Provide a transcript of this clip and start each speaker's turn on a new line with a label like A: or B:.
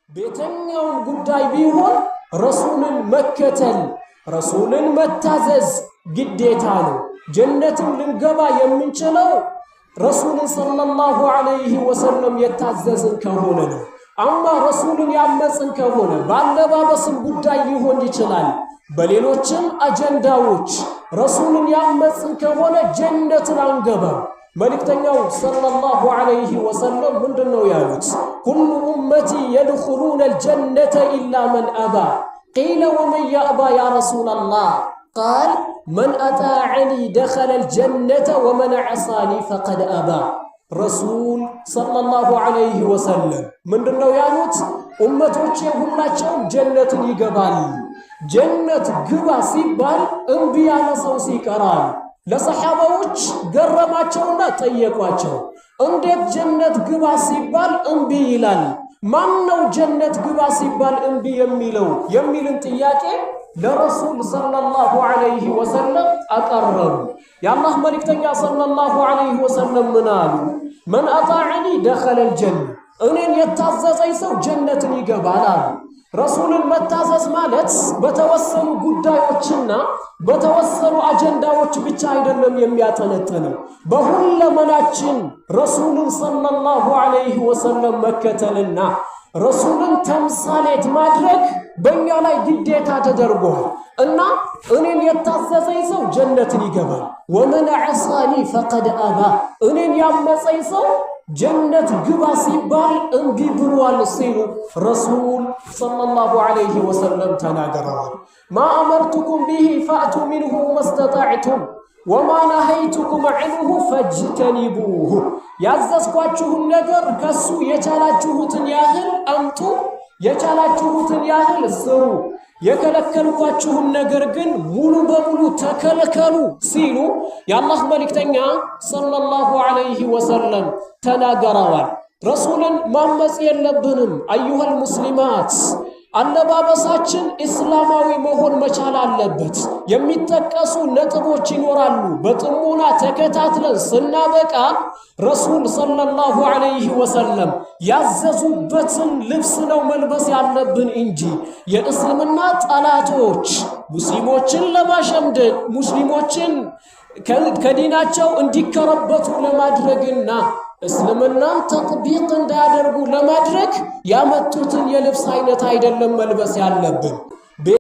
A: ቤተኛውን ጉዳይ ቢሆን ረሱልን መከተል ረሱልን መታዘዝ ግዴታ ነው። ጀነትን ልንገባ የምንችለው ረሱልን ሰለላሁ ዐለይሂ ወሰለም የታዘዝን ከሆነ ነው። አማ ረሱልን ያመጽን ከሆነ ባለባበስም ጉዳይ ሊሆን ይችላል፣ በሌሎችም አጀንዳዎች ረሱልን ያመጽን ከሆነ ጀነትን አንገባም። መልእክተኛው ሰለላሁ ዐለይሂ ወሰለም ምንድነው ያሉት? ኩሉ ኡመቲ የድኹሉነ አልጀነተ ኢላ መን አባ ቂለ ወመን ያእባ ያ ረሱለላህ ቃል መን አጣዐኒ ደኸለ አልጀነተ ወመን ዐሳኒ ፈቀድ አባ። ረሱል ሰለላሁ ዐለይሂ ወሰለም ምንድነው ያሉት? ኡመቶቼ ሁላቸውም ጀነትን ይገባሉ። ጀነት ግባ ሲባል እምቢ ያለ ሰው ሲቀራል። ለሰሐባዎች ገረማቸውና ጠየቋቸው፣ እንዴት ጀነት ግባ ሲባል እምቢ ይላል? ማን ነው ጀነት ግባ ሲባል እምቢ የሚለው? የሚልን ጥያቄ ለረሱል ሰለላሁ ዐለይሂ ወሰለም አቀረቡ። የአላህ መልእክተኛ ሰለላሁ ዐለይሂ ወሰለም ምን አሉ? መን አጣዐኒ ደኸለል ጀነ፣ እኔን የታዘዘኝ ሰው ጀነትን ይገባል አሉ። ረሱልን መታዘዝ ማለት በተወሰኑ ጉዳዮችና በተወሰኑ አጀንዳዎች ብቻ አይደለም የሚያጠነጥነው። በሁለመናችን ረሱልን ሰለላሁ ዐለይሂ ወሰለም መከተልና ረሱልን ተምሳሌት ማድረግ በእኛ ላይ ግዴታ ተደርጓል እና እኔን የታዘዘኝ ሰው ጀነትን ይገባል። ወመን ዐሳኒ ፈቀድ አባ፣ እኔን ያመፀኝ ሰው ጀነት ግባ ሲባል እምቢ ብሏል ሲሉ ረሱል ሰለላሁ ዐለይሂ ወሰለም ተናገረዋል። ማ አመርቱኩም ቢሂ ፈእቱ ሚንሁ መስተጣዕቱም ወማ ነሀይቱኩም ዐንሁ ፈጅተኒቡሁ፣ ያዘዝኳችሁን ነገር ከሱ የቻላችሁትን ያህል አምጡ፣ የቻላችሁትን ያህል ስሩ፣ የከለከልኳችሁን ነገር ግን ሙሉ በሙሉ ተከልከሉ ሲሉ የአላህ መልእክተኛ ሰለላሁ ዐለይሂ ወሰለም ተናገረዋል። ረሱልን ማመጽ የለብንም። አዩሃል ሙስሊማት፣ አለባበሳችን እስላማዊ መሆን መቻል አለበት። የሚጠቀሱ ነጥቦች ይኖራሉ። በጥሞና ተከታትለን ስናበቃ ረሱል ሰለላሁ ዐለይሂ ወሰለም ያዘዙበትን ልብስ ነው መልበስ ያለብን እንጂ የእስልምና ጠላቶች ሙስሊሞችን ለማሸምደድ ሙስሊሞችን ከዲናቸው እንዲከረበቱ ለማድረግና እስልምናን ተጥቢቅ እንዳያደርጉ ለማድረግ ያመጡትን የልብስ አይነት አይደለም መልበስ ያለብን።